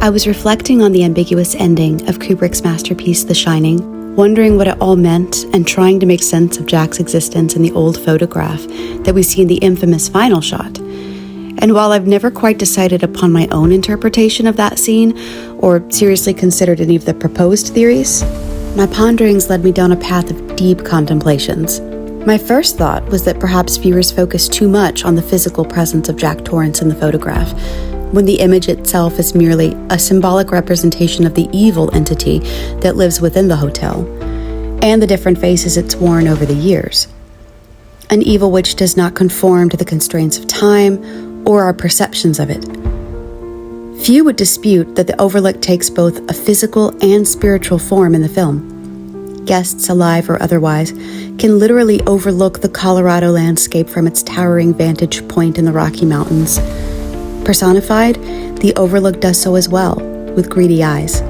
I was reflecting on the ambiguous ending of Kubrick's masterpiece, The Shining, wondering what it all meant and trying to make sense of Jack's existence in the old photograph that we see in the infamous final shot. And while I've never quite decided upon my own interpretation of that scene, or seriously considered any of the proposed theories, my ponderings led me down a path of deep contemplations. My first thought was that perhaps viewers focus too much on the physical presence of Jack Torrance in the photograph, when the image itself is merely a symbolic representation of the evil entity that lives within the hotel, and the different faces it's worn over the years. An evil which does not conform to the constraints of time or our perceptions of it. Few would dispute that the Overlook takes both a physical and spiritual form in the film. Guests, alive or otherwise, can literally overlook the Colorado landscape from its towering vantage point in the Rocky Mountains. Personified, the Overlook does so as well, with greedy eyes.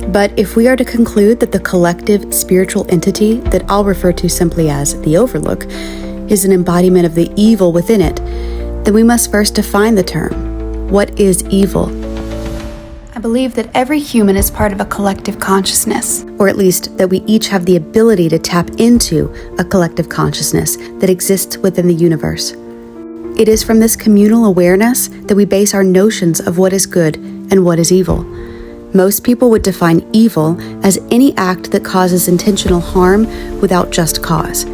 But if we are to conclude that the collective spiritual entity that I'll refer to simply as the Overlook is an embodiment of the evil within it, then we must first define the term. What is evil? I believe that every human is part of a collective consciousness, or at least that we each have the ability to tap into a collective consciousness that exists within the universe. It is from this communal awareness that we base our notions of what is good and what is evil. Most people would define evil as any act that causes intentional harm without just cause.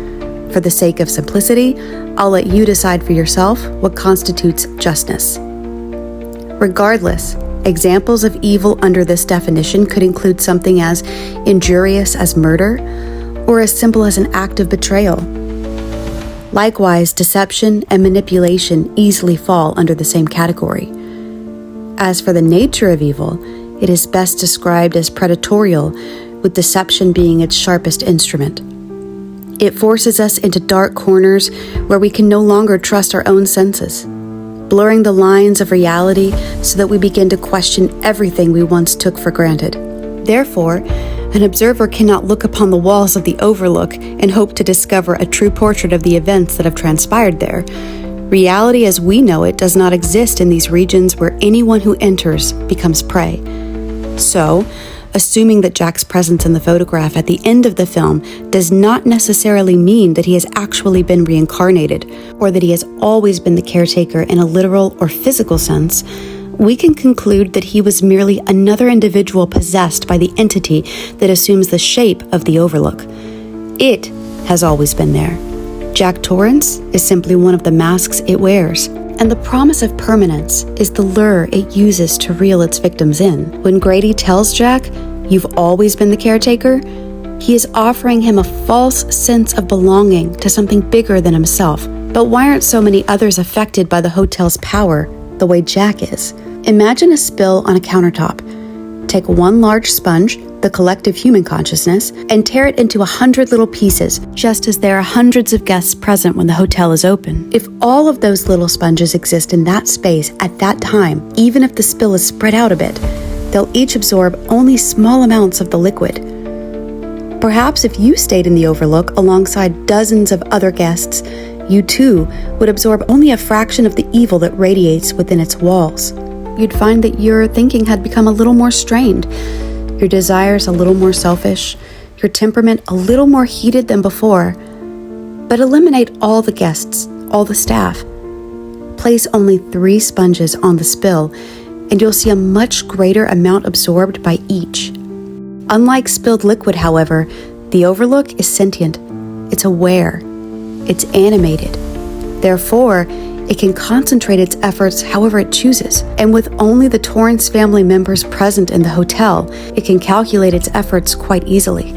For the sake of simplicity, I'll let you decide for yourself what constitutes justness. Regardless, examples of evil under this definition could include something as injurious as murder, or as simple as an act of betrayal. Likewise, deception and manipulation easily fall under the same category. As for the nature of evil, it is best described as predatorial, with deception being its sharpest instrument. It forces us into dark corners where we can no longer trust our own senses, blurring the lines of reality so that we begin to question everything we once took for granted. Therefore, an observer cannot look upon the walls of the Overlook and hope to discover a true portrait of the events that have transpired there. Reality as we know it does not exist in these regions where anyone who enters becomes prey. So, assuming that Jack's presence in the photograph at the end of the film does not necessarily mean that he has actually been reincarnated, or that he has always been the caretaker in a literal or physical sense, we can conclude that he was merely another individual possessed by the entity that assumes the shape of the Overlook. It has always been there. Jack Torrance is simply one of the masks it wears. And the promise of permanence is the lure it uses to reel its victims in. When Grady tells Jack, "You've always been the caretaker," he is offering him a false sense of belonging to something bigger than himself. But why aren't so many others affected by the hotel's power the way Jack is? Imagine a spill on a countertop. Take one large sponge, the collective human consciousness, and tear it into 100 little pieces, just as there are hundreds of guests present when the hotel is open. If all of those little sponges exist in that space at that time, even if the spill is spread out a bit, they'll each absorb only small amounts of the liquid. Perhaps if you stayed in the Overlook alongside dozens of other guests, you too would absorb only a fraction of the evil that radiates within its walls. You'd find that your thinking had become a little more strained, your desires a little more selfish, your temperament a little more heated than before. But eliminate all the guests, all the staff. Place only 3 sponges on the spill, and you'll see a much greater amount absorbed by each. Unlike spilled liquid, however, the Overlook is sentient. It's aware. It's animated. Therefore, it can concentrate its efforts however it chooses. And with only the Torrance family members present in the hotel, it can calculate its efforts quite easily.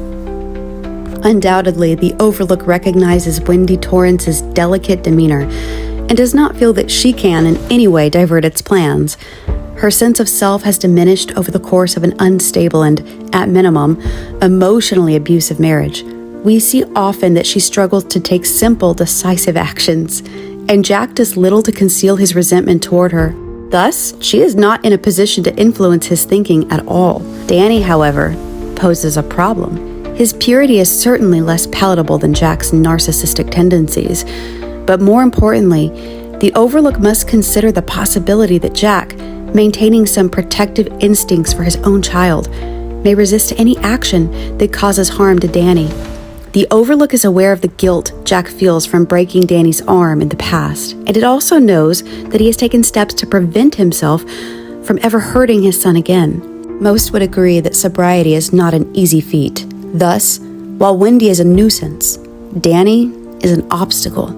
Undoubtedly, the Overlook recognizes Wendy Torrance's delicate demeanor and does not feel that she can in any way divert its plans. Her sense of self has diminished over the course of an unstable and, at minimum, emotionally abusive marriage. We see often that she struggles to take simple, decisive actions, and Jack does little to conceal his resentment toward her. Thus, she is not in a position to influence his thinking at all. Danny, however, poses a problem. His purity is certainly less palatable than Jack's narcissistic tendencies, but more importantly, the Overlook must consider the possibility that Jack, maintaining some protective instincts for his own child, may resist any action that causes harm to Danny. The Overlook is aware of the guilt Jack feels from breaking Danny's arm in the past, and it also knows that he has taken steps to prevent himself from ever hurting his son again. Most would agree that sobriety is not an easy feat. Thus, while Wendy is a nuisance, Danny is an obstacle.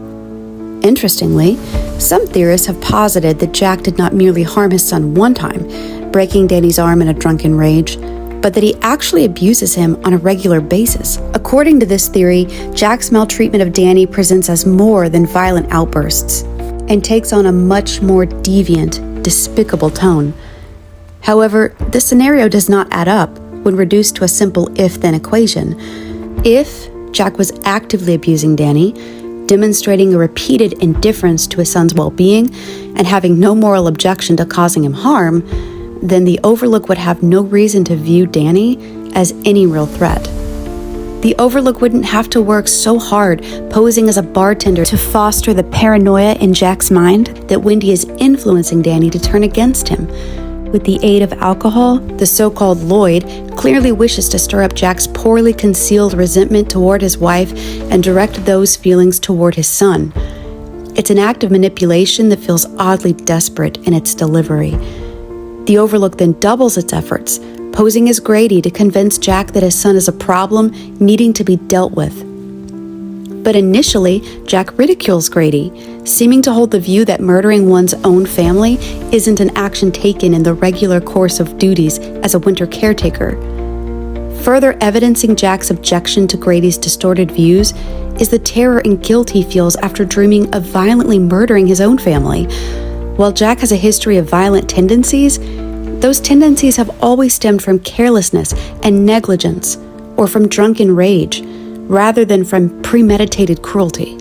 Interestingly, some theorists have posited that Jack did not merely harm his son one time, breaking Danny's arm in a drunken rage, but that he actually abuses him on a regular basis. According to this theory, Jack's maltreatment of Danny presents as more than violent outbursts and takes on a much more deviant, despicable tone. However, the scenario does not add up when reduced to a simple if-then equation. If Jack was actively abusing Danny, demonstrating a repeated indifference to his son's well-being, and having no moral objection to causing him harm, then the Overlook would have no reason to view Danny as any real threat. The Overlook wouldn't have to work so hard posing as a bartender to foster the paranoia in Jack's mind that Wendy is influencing Danny to turn against him. With the aid of alcohol, the so-called Lloyd clearly wishes to stir up Jack's poorly concealed resentment toward his wife and direct those feelings toward his son. It's an act of manipulation that feels oddly desperate in its delivery. The Overlook then doubles its efforts, posing as Grady to convince Jack that his son is a problem needing to be dealt with. But initially, Jack ridicules Grady, seeming to hold the view that murdering one's own family isn't an action taken in the regular course of duties as a winter caretaker. Further evidencing Jack's objection to Grady's distorted views is the terror and guilt he feels after dreaming of violently murdering his own family. While Jack has a history of violent tendencies, those tendencies have always stemmed from carelessness and negligence, or from drunken rage, rather than from premeditated cruelty.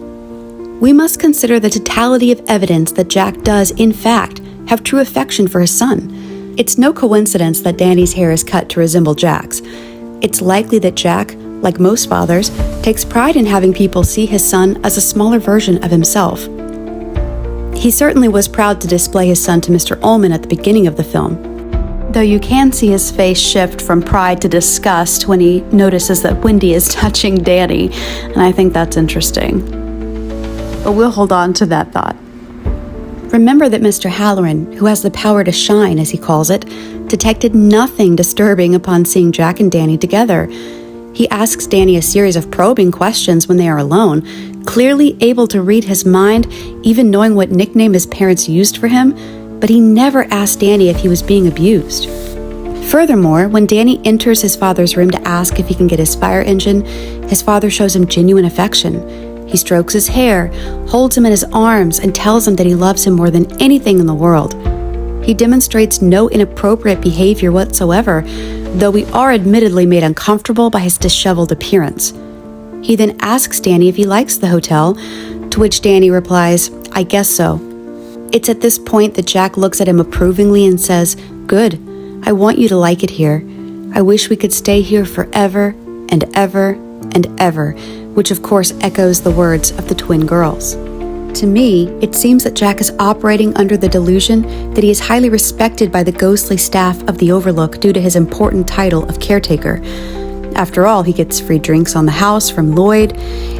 We must consider the totality of evidence that Jack does, in fact, have true affection for his son. It's no coincidence that Danny's hair is cut to resemble Jack's. It's likely that Jack, like most fathers, takes pride in having people see his son as a smaller version of himself. He certainly was proud to display his son to Mr. Ullman at the beginning of the film, though you can see his face shift from pride to disgust when he notices that Wendy is touching Danny, and I think that's interesting. But we'll hold on to that thought. Remember that Mr. Halloran, who has the power to shine, as he calls it, detected nothing disturbing upon seeing Jack and Danny together. He asks Danny a series of probing questions when they are alone, clearly able to read his mind, even knowing what nickname his parents used for him, but he never asked Danny if he was being abused. Furthermore, when Danny enters his father's room to ask if he can get his fire engine, his father shows him genuine affection. He strokes his hair, holds him in his arms, and tells him that he loves him more than anything in the world. He demonstrates no inappropriate behavior whatsoever, though we are admittedly made uncomfortable by his disheveled appearance. He then asks Danny if he likes the hotel, to which Danny replies, "I guess so." It's at this point that Jack looks at him approvingly and says, "Good, I want you to like it here. I wish we could stay here forever and ever and ever," which of course echoes the words of the twin girls. To me, it seems that Jack is operating under the delusion that he is highly respected by the ghostly staff of the Overlook due to his important title of caretaker. After all, he gets free drinks on the house from Lloyd,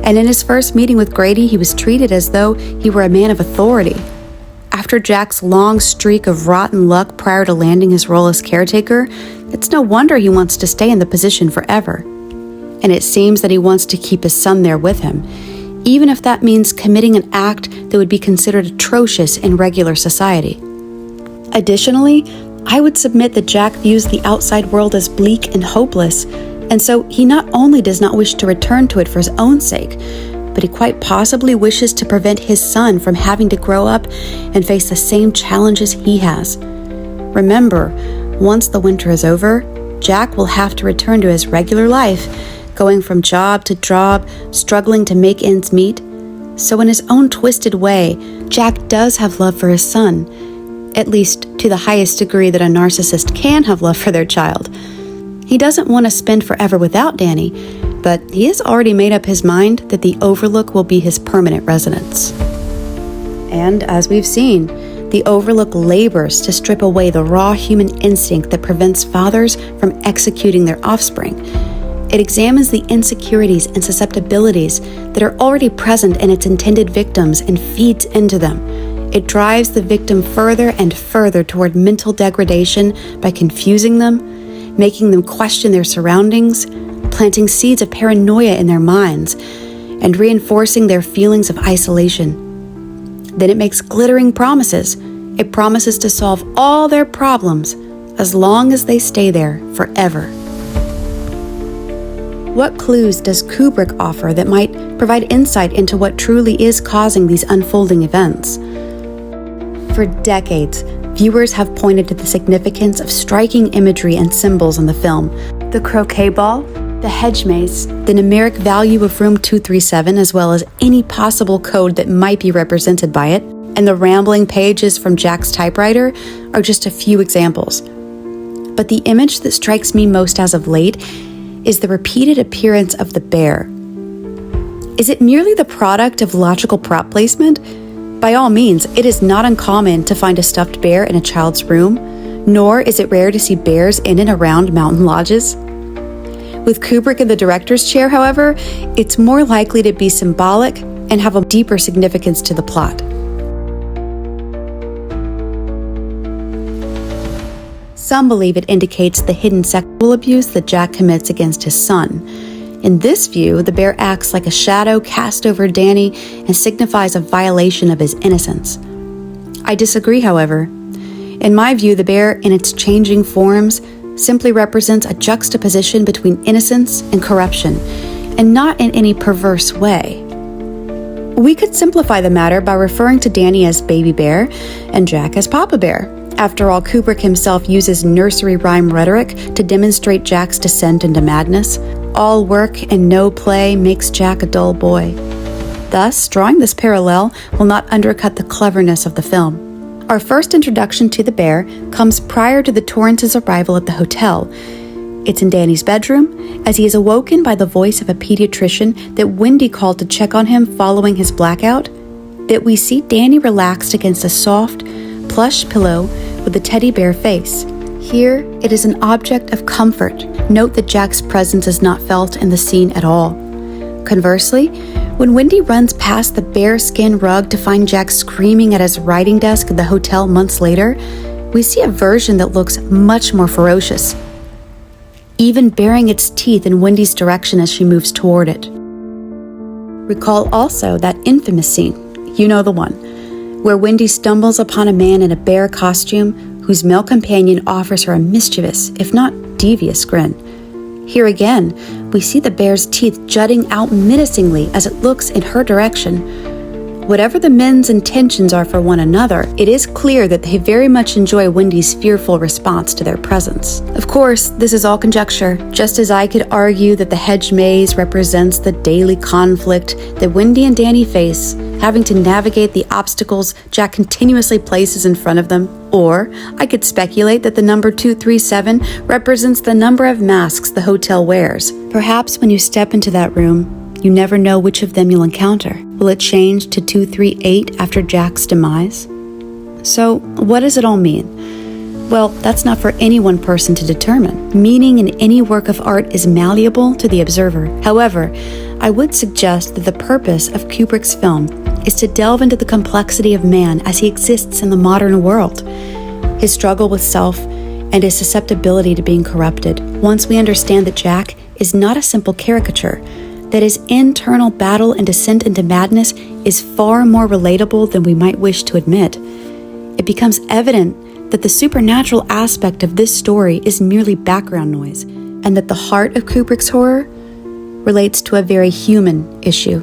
and in his first meeting with Grady, he was treated as though he were a man of authority. After Jack's long streak of rotten luck prior to landing his role as caretaker, it's no wonder he wants to stay in the position forever. And it seems that he wants to keep his son there with him, even if that means committing an act that would be considered atrocious in regular society. Additionally, I would submit that Jack views the outside world as bleak and hopeless, and so he not only does not wish to return to it for his own sake, but he quite possibly wishes to prevent his son from having to grow up and face the same challenges he has. Remember, once the winter is over, Jack will have to return to his regular life, going from job to job, struggling to make ends meet. So in his own twisted way, Jack does have love for his son, at least to the highest degree that a narcissist can have love for their child. He doesn't want to spend forever without Danny, but he has already made up his mind that the Overlook will be his permanent residence. And as we've seen, The Overlook labors to strip away the raw human instinct that prevents fathers from executing their offspring. It examines the insecurities and susceptibilities that are already present in its intended victims and feeds into them. It drives the victim further and further toward mental degradation by confusing them, making them question their surroundings, planting seeds of paranoia in their minds, and reinforcing their feelings of isolation. Then it makes glittering promises. It promises to solve all their problems as long as they stay there forever. What clues does Kubrick offer that might provide insight into what truly is causing these unfolding events? For decades, viewers have pointed to the significance of striking imagery and symbols in the film. The croquet ball, the hedge maze, the numeric value of room 237, as well as any possible code that might be represented by it, and the rambling pages from Jack's typewriter are just a few examples. But the image that strikes me most as of late is the repeated appearance of the bear. Is it merely the product of logical prop placement? By all means, it is not uncommon to find a stuffed bear in a child's room, nor is it rare to see bears in and around mountain lodges. With Kubrick in the director's chair, however, it's more likely to be symbolic and have a deeper significance to the plot. Some believe it indicates the hidden sexual abuse that Jack commits against his son. In this view, the bear acts like a shadow cast over Danny and signifies a violation of his innocence. I disagree, however. In my view, the bear, in its changing forms, simply represents a juxtaposition between innocence and corruption, and not in any perverse way. We could simplify the matter by referring to Danny as Baby Bear and Jack as Papa Bear. After all, Kubrick himself uses nursery rhyme rhetoric to demonstrate Jack's descent into madness. All work and no play makes Jack a dull boy. Thus, drawing this parallel will not undercut the cleverness of the film. Our first introduction to the bear comes prior to the Torrances' arrival at the hotel. It's in Danny's bedroom, as he is awoken by the voice of a pediatrician that Wendy called to check on him following his blackout, that we see Danny relaxed against a soft, plush pillow with a teddy bear face. Here, it is an object of comfort. Note that Jack's presence is not felt in the scene at all. Conversely, when Wendy runs past the bearskin rug to find Jack screaming at his writing desk at the hotel months later, we see a version that looks much more ferocious, even baring its teeth in Wendy's direction as she moves toward it. Recall also that infamous scene, you know the one, where Wendy stumbles upon a man in a bear costume whose male companion offers her a mischievous, if not devious, grin. Here again, we see the bear's teeth jutting out menacingly as it looks in her direction. Whatever the men's intentions are for one another, it is clear that they very much enjoy Wendy's fearful response to their presence. Of course, this is all conjecture, just as I could argue that the hedge maze represents the daily conflict that Wendy and Danny face, having to navigate the obstacles Jack continuously places in front of them. Or I could speculate that the number 237 represents the number of masks the hotel wears. Perhaps when you step into that room, you never know which of them you'll encounter. Will it change to 238 after Jack's demise? So, what does it all mean? Well, that's not for any one person to determine. Meaning in any work of art is malleable to the observer. However, I would suggest that the purpose of Kubrick's film is to delve into the complexity of man as he exists in the modern world, his struggle with self, and his susceptibility to being corrupted. Once we understand that Jack is not a simple caricature, that his internal battle and descent into madness is far more relatable than we might wish to admit, it becomes evident that the supernatural aspect of this story is merely background noise, and that the heart of Kubrick's horror relates to a very human issue.